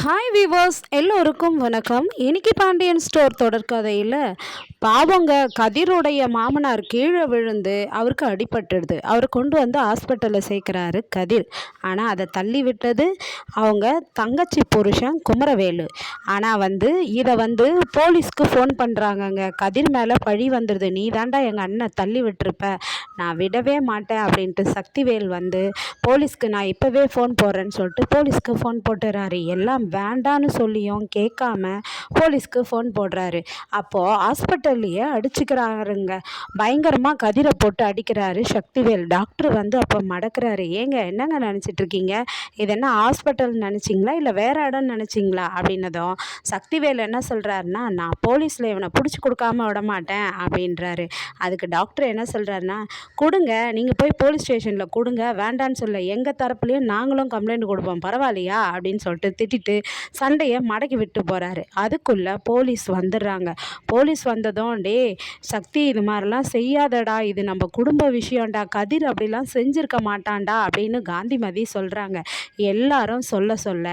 Hi viewers, எல்லோருக்கும் வணக்கம். இன்னைக்கு பாண்டியன் ஸ்டோர் தொடர்கதையில் பாவங்க கதிருடைய மாமனார் கீழே விழுந்து அவருக்கு அடிபட்டுடுது. அவர் கொண்டு வந்து ஹாஸ்பிட்டலில் சேர்க்குறாரு கதிர். ஆனால் அதை தள்ளி விட்டது அவங்க தங்கச்சி புருஷன் குமரவேலு. ஆனால் இதை போலீஸ்க்கு ஃபோன் பண்ணுறாங்கங்க. கதிர் மேலே பழி வந்துடுது. நீ தாண்டா எங்கள் அண்ணன் தள்ளி விட்டுருப்ப, நான் விடவே மாட்டேன் அப்படின்ட்டு சக்திவேல் போலீஸ்க்கு நான் இப்போவே ஃபோன் போடுறேன்னு சொல்லிட்டு போலீஸ்க்கு ஃபோன் போட்டுறாரு. எல்லாம் வேண்டான்னு சொல்லியும் கேட்காம போலீஸ்க்கு ஃபோன் போடுறாரு. அப்போது ஹாஸ்பிட்டல்லையே அடிச்சுக்கிறாருங்க. பயங்கரமாக கதிரை போட்டு அடிக்கிறாரு சக்திவேல். டாக்டர் அப்போ மடக்கிறாரு. ஏங்க என்னங்க நினச்சிட்டு இருக்கீங்க? இது என்ன ஹாஸ்பிட்டல் நினச்சிங்களா இல்லை வேற இடம் நினச்சிங்களா அப்படின்னதும் சக்திவேல் என்ன சொல்கிறாருன்னா, நான் போலீஸில் இவனை பிடிச்சி கொடுக்காம விட மாட்டேன் அப்படின்றாரு. அதுக்கு டாக்டர் என்ன சொல்கிறாருன்னா, கொடுங்க, நீங்கள் போய் போலீஸ் ஸ்டேஷனில் கொடுங்க, வேண்டான்னு சொல்ல எங்கள் தரப்புலையும் நாங்களும் கம்ப்ளைண்ட் கொடுப்போம், பரவாயில்லையா அப்படின்னு சொல்லிட்டு திட்டிட்டு சண்டையை மடக்கி விட்டு போகிறாரு. அதுக்குள்ளே போலீஸ் வந்துடுறாங்க. போலீஸ் வந்ததும், டே சக்தி, இது மாதிரிலாம் செய்யாதடா, இது நம்ம குடும்ப விஷயம்டா, கதிர் அப்படிலாம் செஞ்சுருக்க மாட்டான்டா அப்படின்னு காந்திமதி சொல்கிறாங்க. எல்லாரும் சொல்ல சொல்ல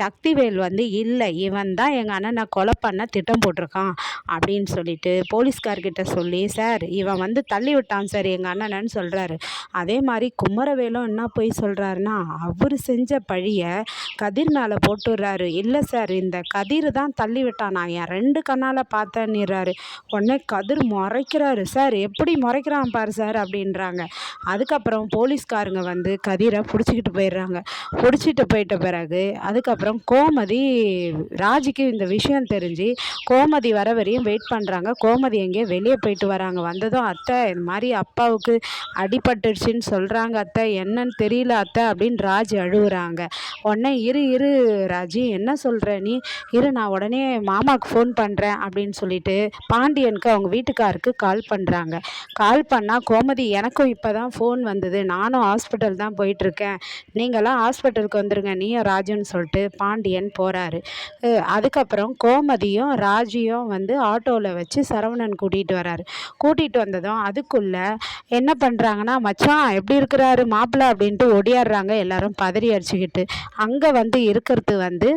சக்திவேல் இல்லை, இவன் தான் எங்கள் அண்ணனை கொலை பண்ண திட்டம் போட்டிருக்கான் அப்படின்னு சொல்லிட்டு போலீஸ்கார்கிட்ட சொல்லி, சார் இவன் தள்ளி விட்டான் சார் எங்கள் அண்ணனன்னு சொல்கிறாரு. அதே மாதிரி குமரவேலும் என்ன போய் சொல்கிறாருன்னா, அவர் செஞ்ச பழியை கதிர் மேலே போட்டுடுறாரு. இல்லை சார், இந்த கதிர் தான் தள்ளி விட்டான், நான் என் 2 கண்ணால் பார்த்தேன்னுறாரு. உடனே கதிர் முறைக்கிறாரு. சார் எப்படி முறைக்கிறான் பாரு சார் அப்படின்றாங்க. அதுக்கப்புறம் போலீஸ்காரங்க கதிரை பிடிச்சிக்கிட்டு போயிடுறாங்க. பிடிச்சிட்டு போயிட்ட பிறகு அதுக்கப்புறம் கோமதி, ராஜிக்கு இந்த விஷயம் தெரிஞ்சு கோமதி வர வரையும் வெயிட் பண்ணுறாங்க. கோமதி எங்கேயோ வெளியே போயிட்டு வராங்க. வந்ததும், அத்தை இது மாதிரி அப்பாவுக்கு அடிபட்டுடுச்சின்னு சொல்கிறாங்க அத்தை, என்னன்னு தெரியல அத்தை அப்படின்னு ராஜி அழுகுறாங்க. உடனே இரு இரு ராஜி, என்ன சொல்கிற நீ, இரு நான் உடனே மாமாவுக்கு ஃபோன் பண்ணுறேன் அப்படின்னு சொல்லிட்டு பாண்டியனுக்கு அவங்க வீட்டுக்காருக்கு கால் பண்ணுறாங்க. கால் பண்ணால், கோமதி எனக்கும் இப்போ தான் ஃபோன் வந்தது, நானும் ஹாஸ்பிட்டல் தான் போயிட்டுருக்கேன், நீங்களாம் ஹாஸ்பிட்டலுக்கு வந்துடுங்க நீயும் ராஜுன்னு சொல்லிட்டு பாண்டியன் போகிறாரு. அதுக்கப்புறம் கோமதியும் ராஜியும் ஆட்டோவில் வச்சு சரவணன் கூட்டிகிட்டு வராரு. கூட்டிகிட்டு வந்ததும் அதுக்குள்ளே என்ன பண்ணுறாங்கன்னா, மச்சான் எப்படி இருக்கிறாரு மாப்பிள்ளை அப்படின்ட்டு ஒடியாடுறாங்க எல்லாரும் பதறி அடிச்சுக்கிட்டு. அங்கே இருக்கிறது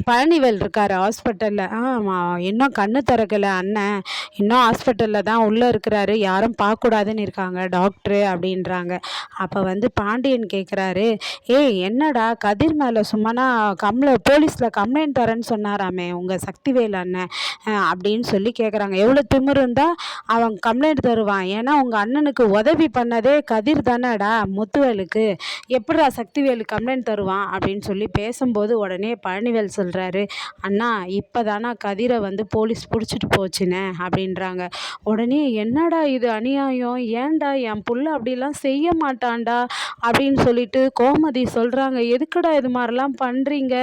பழனிவேல் இருக்கார் ஹாஸ்பிட்டலில். இன்னும் கண்ணு திறக்கலை அண்ணன், இன்னும் ஹாஸ்பிட்டலில் தான் உள்ளே இருக்கிறாரு, யாரும் பார்க்கக்கூடாதுன்னு இருக்காங்க டாக்டரு அப்படின்றாங்க. அப்போ பாண்டியன் கேட்குறாரு, ஏய் என்னடா கதிர் மேலே சும்மானா போலீஸில் கம்ப்ளைண்ட் தரேன்னு சொன்னாராமே உங்கள் சக்திவேல் அண்ணன் அப்படின்னு சொல்லி கேட்குறாங்க. எவ்வளோ திமிரு இருந்தால் அவன் கம்ப்ளைண்ட் தருவான், ஏன்னா உங்கள் அண்ணனுக்கு உதவி பண்ணதே கதிர் தானேடா முத்துவேலுக்கு, எப்படிடா சக்திவேலு கம்ப்ளைண்ட் தருவான் அப்படின்னு சொல்லி பேசும்போது உடனே பழனிவேல் சொல்கிறாரு, அண்ணா இப்போ தானா கதிரை போலீஸ் பிடிச்சிட்டு போச்சுனே அப்படின்றாங்க. உடனே என்னடா இது அநியாயம், ஏன்டா என் புள்ள அப்படிலாம் செய்ய மாட்டான்டா அப்படின்னு சொல்லிட்டு கோமதி சொல்கிறாங்க. எதுக்குடா இது மாதிரிலாம் பண்ணுறீங்க,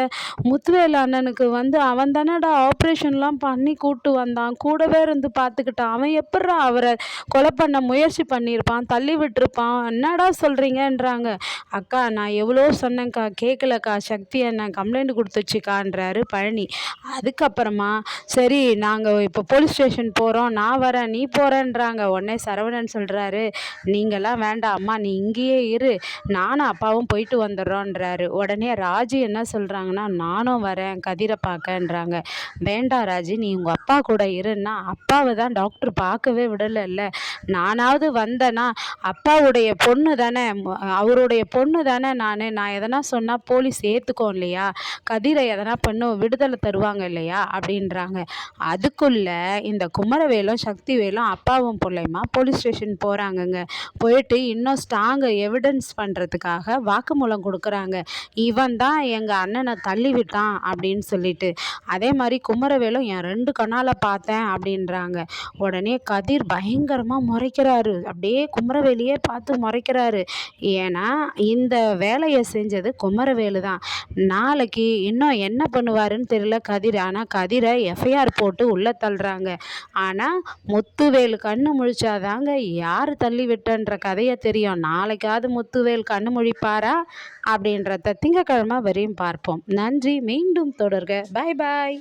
முத்துவேல் அண்ணனுக்கு அவன் தானடா ஆப்ரேஷன்லாம் பண்ணி கூப்பிட்டு வந்தான், கூடவே இருந்து பார்த்துக்கிட்டான், அவன் எப்பட்றா அவரை கொலை பண்ண முயற்சி பண்ணியிருப்பான், தள்ளி விட்டுருப்பான், என்னடா சொல்கிறீங்கன்றாங்க. அக்கா நான் எவ்வளோ சொன்னேங்க்கா, கேட்கலக்கா, சக்தி அண்ணன் கம்ப்ளைண்ட் கொடுத்துச்சுக்கான்றாரு பழனி. அதுக்கப்புறமா சரி நாங்கள் இப்போ போலீஸ் ஸ்டேஷன் போகிறோம், நான் வரேன் நீ போகிறேன்றாங்க. உடனே சரவணன் சொல்கிறாரு, நீங்களாம் வேண்டாம் அம்மா, நீ இங்கேயே இரு, நானும் அப்பாவும் போயிட்டு வந்துடுறோன்றாரு. உடனே ராஜி என்ன சொல்கிறாங்கன்னா, நானும் வரேன் கதிரை பார்க்கன்றாங்க. வேண்டாம் ராஜி, நீ உங்கள் அப்பா கூட இருன்னா, அப்பாவை தான் டாக்டர் பார்க்கவே விடலைல்ல, நானாவது வந்தேன்னா அப்பாவுடைய பொண்ணு தானே, அவருடைய பொண்ணு தானே, நான் எதனா சொன்னால் போலீஸ் ஏற்றுக்கோம் இல்லையா, கதிரை எதனா விடுதலை தருவாங்க இல்லையா அப்படின்றாங்க. அதுக்குள்ளே இந்த குமரவேலும் சக்திவேலும் அப்பாவும் பிள்ளையுமா போலீஸ் ஸ்டேஷன் போகிறாங்கங்க. போயிட்டு இன்னும் ஸ்ட்ராங்கை எவிடன்ஸ் பண்ணுறதுக்காக வாக்குமூலம் கொடுக்குறாங்க. இவன் தான் எங்கள் அண்ணனை தள்ளி விட்டான் அப்படின்னு சொல்லிட்டு. அதே மாதிரி குமரவேலும் என் 2 கண்ணால் பார்த்தேன் அப்படின்றாங்க. உடனே கதிர் பயங்கரமாக முறைக்கிறாரு, அப்படியே குமரவேலியே பார்த்து முறைக்கிறாரு. ஏன்னா இந்த வேலையை செஞ்சது குமரவேலு தான். நாளைக்கு இன்னும் என்ன பண்ணுவாருன்னு தெரியல கதிர். ஆனால் கதிரை எஃப்ஐஆர் போட்டு உள்ளே தள்ளுறாங்க. ஆனால் முத்துவேல் கண்ணு முழிச்சாதாங்க யார் தள்ளி விட்டன்ற கதையை தெரியும். நாளைக்காவது முத்துவேல் கண்ணு முழிப்பாரா அப்படின்றத திங்கக்கிழமை வரையும் பார்ப்போம். நன்றி, மீண்டும் தொடர்க. பாய் பாய்.